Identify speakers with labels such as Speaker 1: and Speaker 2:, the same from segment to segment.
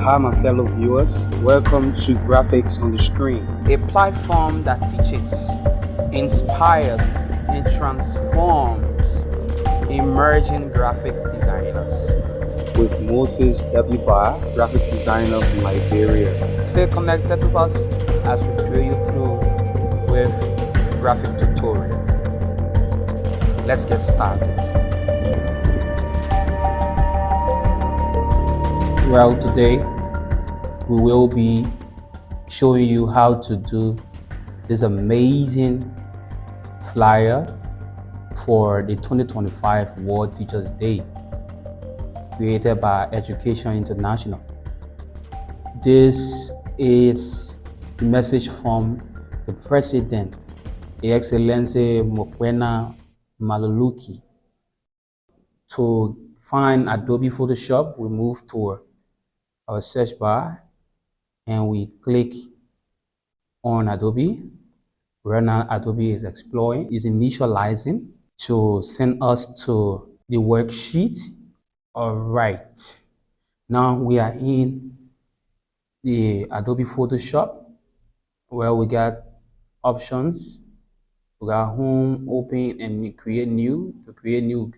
Speaker 1: Hi, my fellow viewers. Welcome to Graphics on the Screen,
Speaker 2: a platform that teaches, inspires, and transforms emerging graphic designers.
Speaker 1: with Moses W. Barr, graphic designer from Liberia.
Speaker 2: Stay connected with us as we carry you through with graphic tutorial. Let's get started. Well, today we will be showing you how to do this amazing flyer for the 2025 World Teachers Day created by Education International. This is the message from the President, His Excellency Mokoena Maluluki. To find Adobe Photoshop, we move to our search bar and we click on Adobe. Right now, Adobe is exploring, is initializing to send us to the worksheet. All right, now we are in the Adobe Photoshop where we got options. We got home, open, and create new. To create new,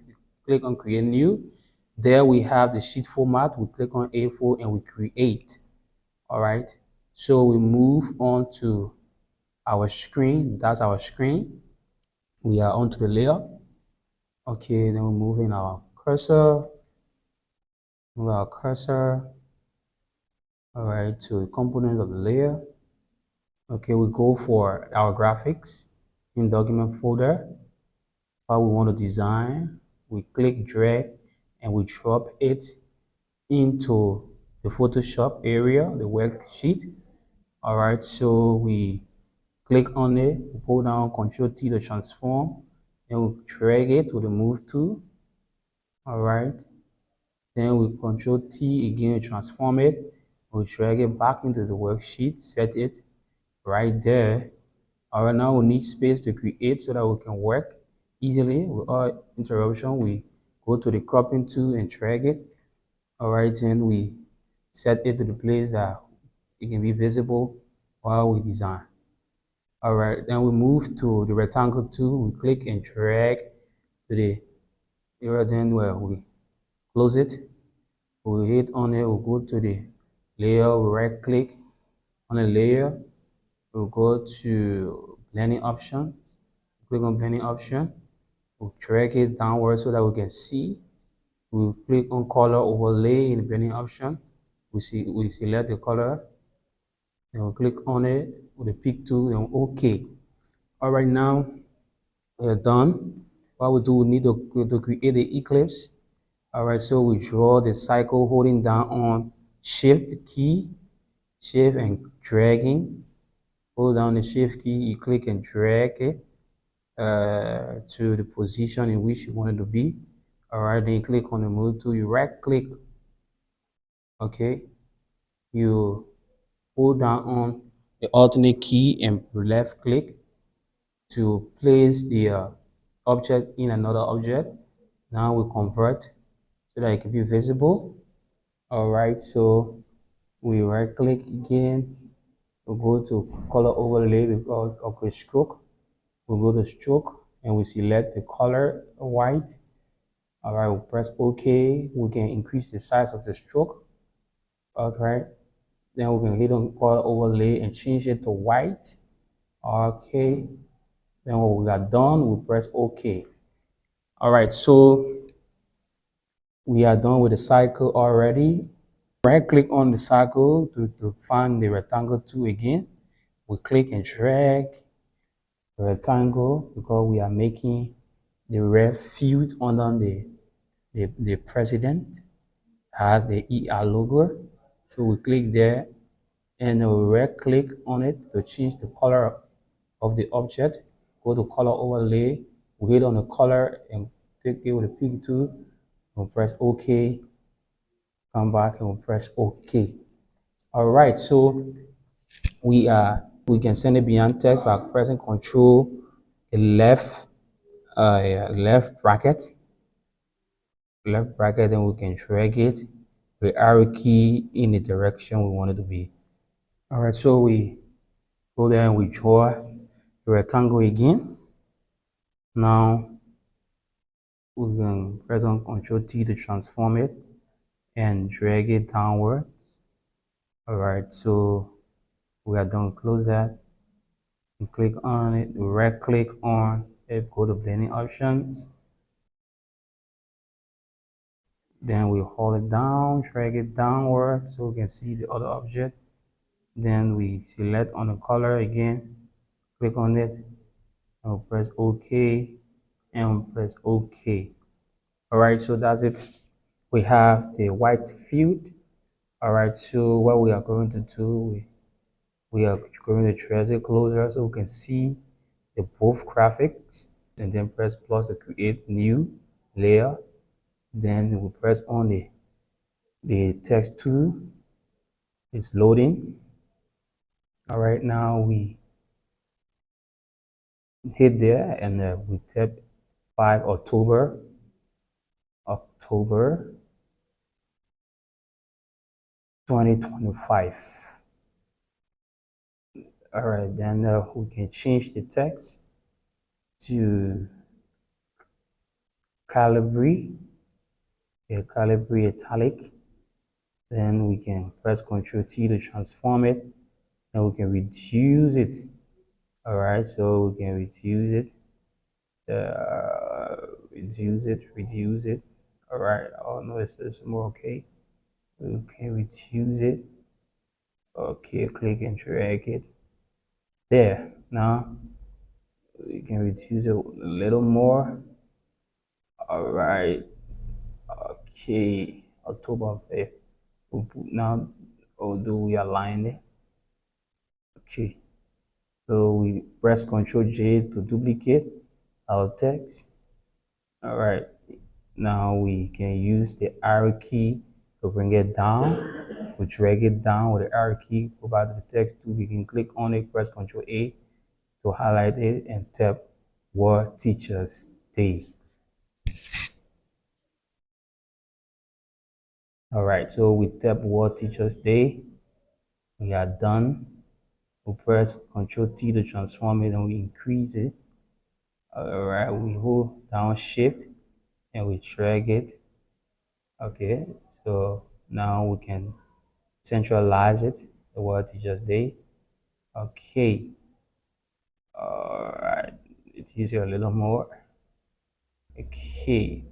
Speaker 2: click on create new. There we have the sheet format. We click on A4 and we create. All right, so we move on to our screen. That's our screen. We are onto the layer. Okay, then we move in our cursor. Move our cursor. All right, to the components of the layer. Okay, we go for our graphics in document folder. What we want to design, we click drag and we drop it into the Photoshop area, the worksheet. All right, so we click on it, we pull down Ctrl T to transform, then we drag it with the move tool. All right, then we Ctrl T again to transform it, we drag it back into the worksheet, set it right there. All right, now we need space to create so that we can work easily without interruption. We go to the cropping tool and drag it. All right, and we set it to the place that it can be visible while we design. All right, then we move to the rectangle tool. We click and drag to the area then where we close it. We hit on it, we go to the layer, we right click on the layer. We'll go to blending options, click on blending option, we'll drag it downward so that we can see. We'll click on color overlay in the blending option. We select the color, then we'll click on it with the pick tool and OK. All right, now we're done. What we do, we need to create the ellipse. All right, so we draw the cycle holding down on Shift key, Shift and dragging. Hold down the Shift key, you click and drag it to the position in which you want it to be. All right, then you click on the move tool, you right click. Okay, you hold down on the alternate key and left click to place the object in another object. Now we convert so that it can be visible. All right, so we right click again. We'll go to color overlay because of the stroke. We'll go to stroke and we select the color white. All right, we'll press OK. We can increase the size of the stroke. Okay, then we can hit on color overlay and change it to white. Okay, then when we got done, we press OK. All right, so we are done with the cycle already. Right click on the cycle to find the rectangle tool again. We click and drag the rectangle because we are making the red field under the president has the ER logo. So we click there and we right click on it to change the color of the object. Go to color overlay, we hit on the color and take it with the pick tool. We'll press OK. Come back and we'll press OK. All right, so we can send it beyond text by pressing Control the left bracket, then we can drag it the arrow key in the direction we want it to be. All right, so we go there and we draw the rectangle again. Now we can press on Ctrl T to transform it and drag it downwards. All right, so we are done. Close that and click on it. Right click on it, go to blending options. Then we hold it down, drag it downward so we can see the other object. Then we select on the color again, click on it, and we'll press OK, and we'll press OK. All right, so that's it. We have the white field. All right, so what we are going to do, we are going to trace it closer so we can see the both graphics, and then press plus to create new layer. Then we press on the text tool. It's loading. All right, now we hit there and we tap 5 October 2025. All right, then we can change the text to Calibri, Calibri italic. Then we can press Ctrl T to transform it, and we can reduce it. All right, so we can reduce it, reduce it. All right, oh no, it's more okay. We can reduce it. Okay, click and drag it there. Now we can reduce it a little more. All right, okay, October 5th. Now, do we align it? Okay, so we press Ctrl J to duplicate our text. All right, now we can use the arrow key to bring it down. We drag it down with the arrow key, go back to the text tool. We can click on it, press Ctrl A to highlight it, and tap World Teachers Day. All right, so we tap World Teachers Day. We are done. We press Ctrl T to transform it and we increase it. All right, we hold down Shift and we drag it. Okay, so now we can centralize it, the World Teachers Day. Okay, all right, it's easier a little more. Okay,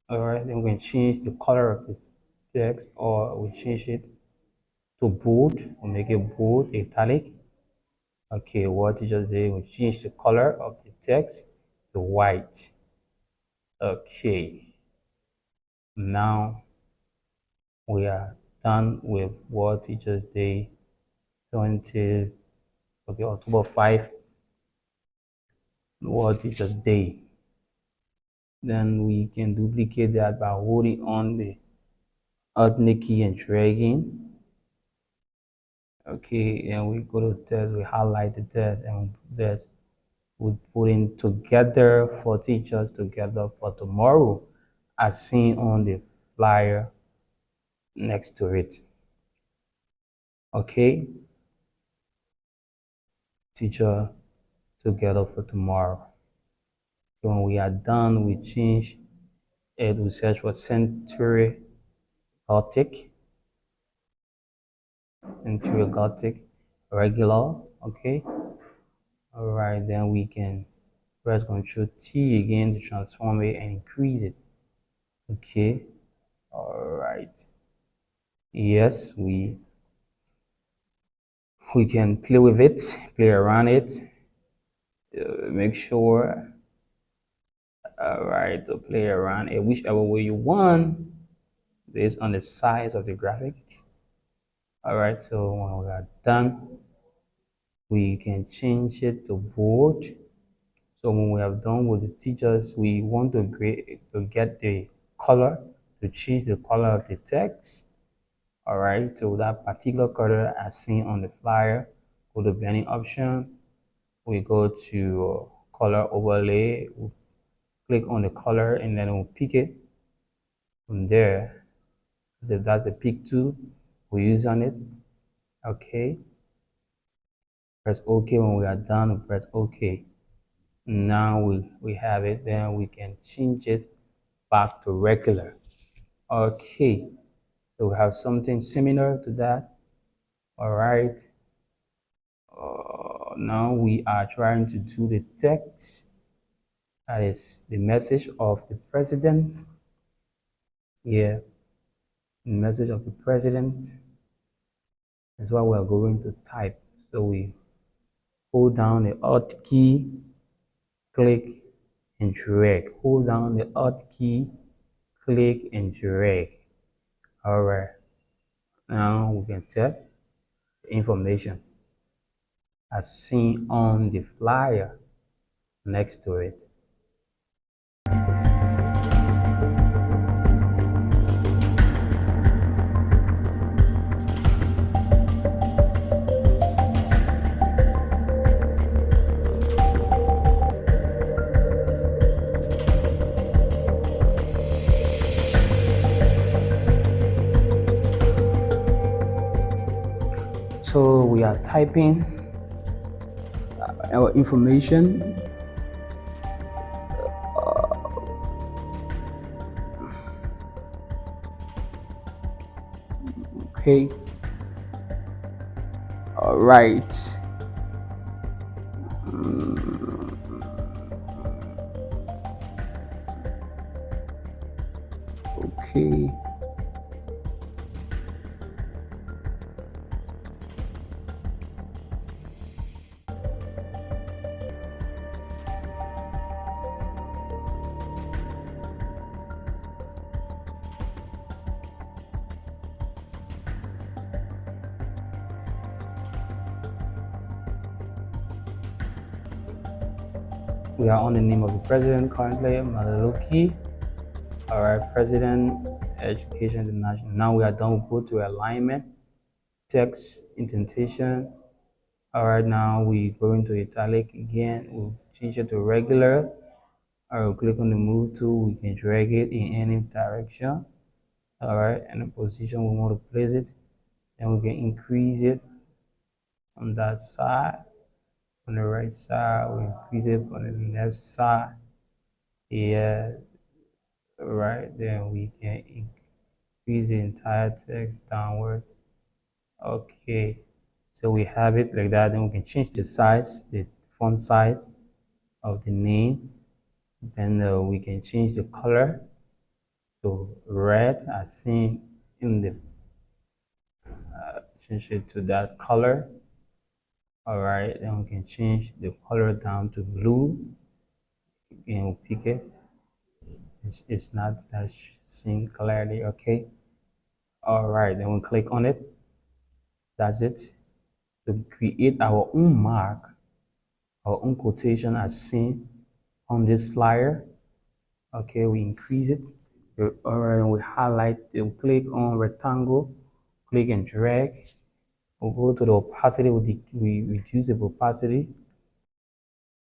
Speaker 2: all right, then we can change the color of the text, or we change it to bold. We'll make it bold, italic. Okay, World Teachers Day, we change the color of the text to white. Okay, now we are done with World Teachers Day 20, okay, October 5, World Teachers Day. Then we can duplicate that by holding on the Alt key and dragging. Okay, and we go to test, we highlight the test, and that we put in together for teachers, together for tomorrow, as seen on the flyer next to it. Okay, teacher together for tomorrow. When we are done, we change it, we search for Century Gothic, regular. Okay, all right, then we can press Ctrl T again to transform it and increase it. Okay, all right, yes, we can play with it, play around it, make sure, all right, to play around it whichever way you want based on the size of the graphics. All right, so when we are done, we can change it to bold. So when we have done with the teachers, we want to get the color, to change the color of the text. All right, so that particular color as seen on the flyer, go to blending option, we go to color overlay, we'll click on the color, and then we'll pick it from there. That's the pick tool we use on it. Okay. Press OK. When we are done, we press OK. Now we have it. Then we can change it back to regular. Okay. So we have something similar to that. All right. Now we are trying to do the text. That is the message of the president. Yeah, the message of the president is what we are going to type. So we hold down the Alt key, click and drag. Hold down the Alt key, click and drag. All right. Now we can type the information as seen on the flyer next to it. So we are typing our information. Okay. All right. Okay. We are on the name of the president currently, Maluki. All right, President, Education International. Now we are done. We'll go to alignment, text, indentation. All right, now we go into italic again. We'll change it to regular. All right, we'll click on the move tool. We can drag it in any direction. All right, and the position we want to place it. Then we can increase it on that side. On the right side, we increase it on the left side. Yeah, right. Then we can increase the entire text downward. Okay, so we have it like that. Then we can change the size, the font size of the name. Then we can change the color to red as seen in the change it to that color. All right, then we can change the color down to blue. Again, we'll pick it. It's not that seen clearly. Okay. All right, then we click on it. That's it. To create our own mark, our own quotation as seen on this flyer. Okay, we increase it. All right, and we highlight, we'll click on rectangle, click and drag. We'll go to the opacity, we reduce the opacity.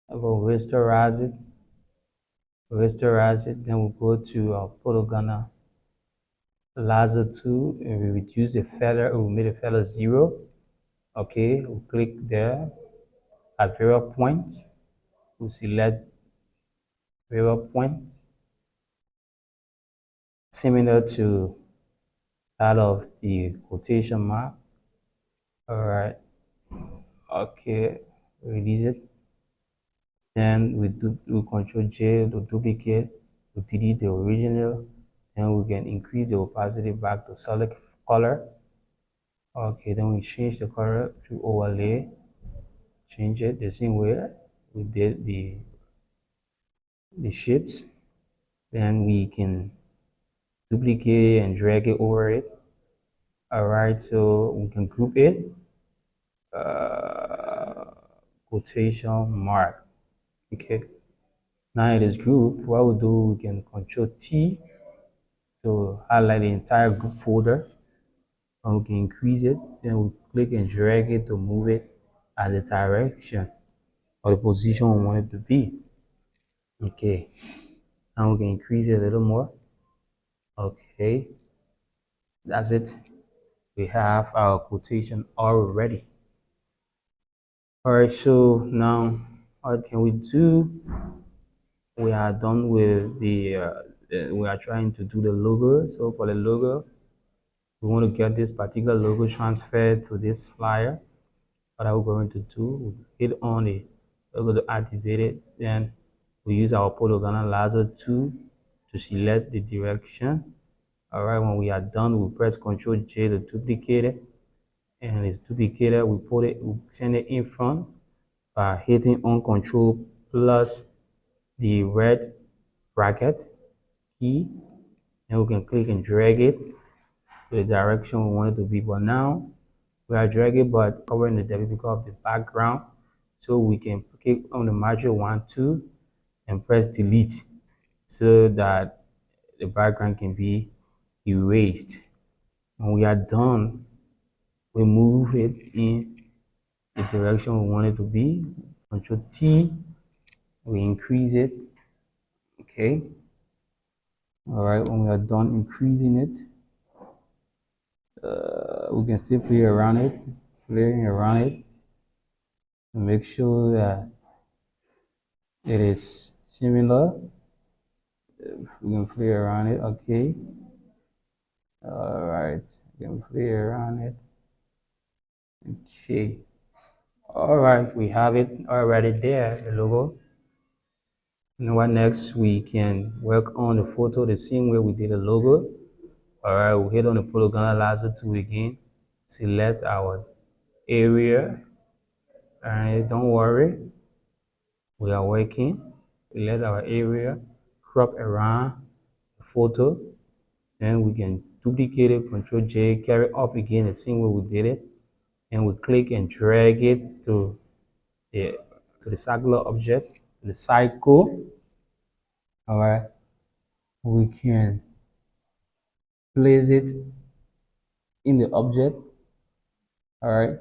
Speaker 2: We'll rasterize it, then we'll go to our polygonal laser tool and we reduce the feather, we made the feather 0. Okay, we'll click there at variable points. We'll select variable points similar to that of the quotation mark. All right. Okay, release it. Then we Control J to duplicate, to delete the original. Then we can increase the opacity back to solid color. Okay, then we change the color to overlay. Change it the same way we did the shapes. Then we can duplicate and drag it over it. All right, so we can group it. Quotation mark. Okay. Now it is grouped. What we'll do, we can Control T to highlight the entire group folder. And we can increase it. Then we click and drag it to move it at the direction or the position we want it to be. Okay. Now we can increase it a little more. Okay. That's it. We have our quotation already. All right, so now what can we do? We are done with we are trying to do the logo. So for the logo, we want to get this particular logo transferred to this flyer. What are we going to do? We hit on it, we're going to activate it, then we use our polygonal lasso tool to select the direction. All right, when we are done, we press Ctrl J to duplicate it, and it's duplicated. We send it in front by hitting on Control plus the red bracket key, and we can click and drag it to the direction we want it to be. But now we are dragging but covering the debit because of the background, so we can click on the magic 1 2 and press delete so that the background can be erased. When we are done, we move it in the direction we want it to be. Control T, we increase it. Okay. All right, when we are done increasing it, we can still play around it, playing around it, to make sure that it is similar. We can play around it. Okay. All right, we can play around it. Okay. All right, we have it already there, the logo. Now what next? We can work on the photo the same way we did the logo. All right, we hit on the polygonal lasso tool again, select our area. All right, don't worry, we are working. Select our area, crop around the photo, then we can duplicate it, Control J, carry up again the same way we did it, and we click and drag it to the circular object, the cycle. All right, we can place it in the object. All right,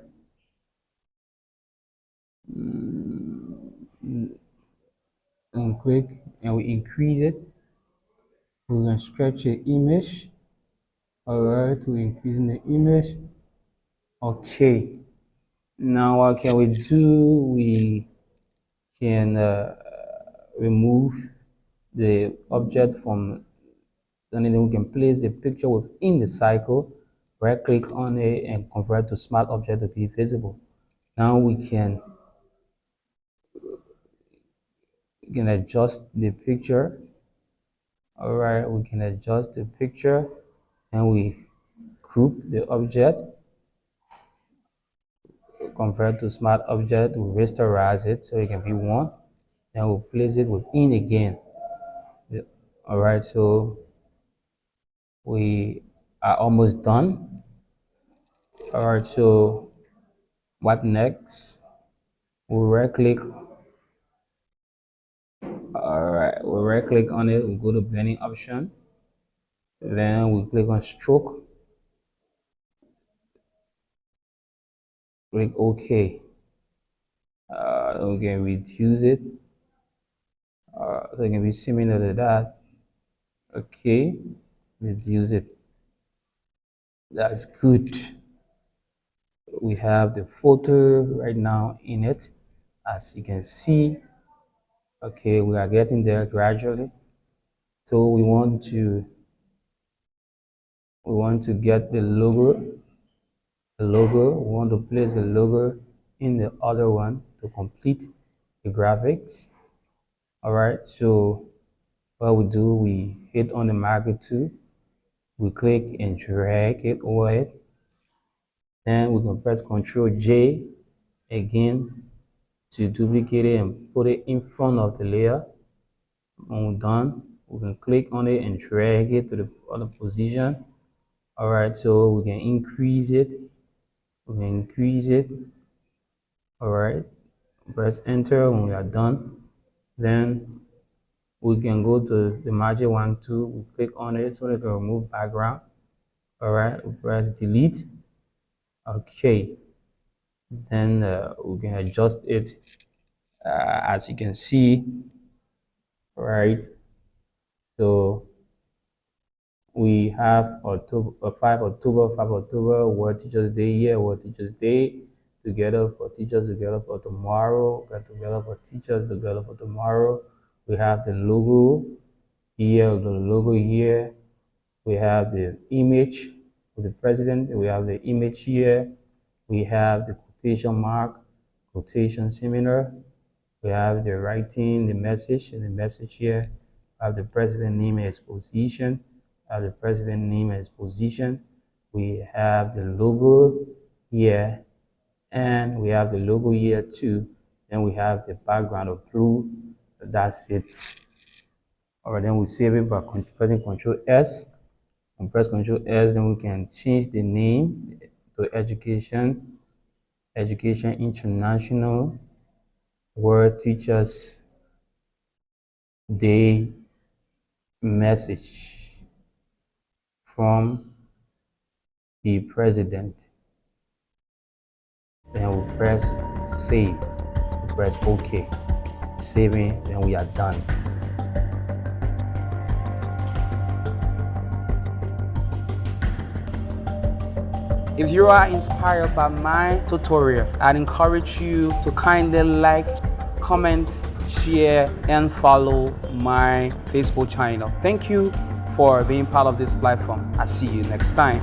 Speaker 2: and click and we increase it. We can stretch the image. All right, to increase the image. Okay, now what can we do? We can remove the object from, and then we can place the picture within the cycle. Right click on it and convert to smart object to be visible. Now we can adjust the picture. All right, we can adjust the picture and we group the object, convert to smart object, we rasterize it so it can be one, then we'll place it within again. All right, so we are almost done. All right, so what next? We'll right click. All right, we'll right click on it, we'll go to blending option, then we click on stroke, click OK. We can reduce it so it can be similar to that. Okay, reduce it. That's good. We have the photo right now in it, as you can see. Okay, we are getting there gradually. So we want to get the logo. We want to place the logo in the other one to complete the graphics. All right, so what we do, we hit on the marker tool, we click and drag it over it, then we can press Ctrl J again to duplicate it and put it in front of the layer. When we're done, we can click on it and drag it to the other position. All right, so we can increase it, all right, press enter when we are done. Then we can go to the magic wand tool, we click on it so that it can remove background. All right, we press delete. Okay, then we can adjust it as you can see. Right, so We have October, 5 October, World Teachers Day here, World Teachers Day, together for teachers, together for tomorrow, together for teachers, together for tomorrow. We have the logo here, We have the image of the president. We have the image here. We have the quotation mark, quotation seminar. We have the writing, the message, and the message here. We have the president name and his position. We have the president name and his position. We have the logo here, and we have the logo here too. Then we have the background of blue. That's it. All right, then we save it by pressing Control S. And press Control S, then we can change the name to Education International World Teachers Day Message from the President. Then we press Save. We press OK. Saving, then we are done. If you are inspired by my tutorial, I'd encourage you to kindly like, comment, share, and follow my Facebook channel. Thank you for being part of this platform. I'll see you next time.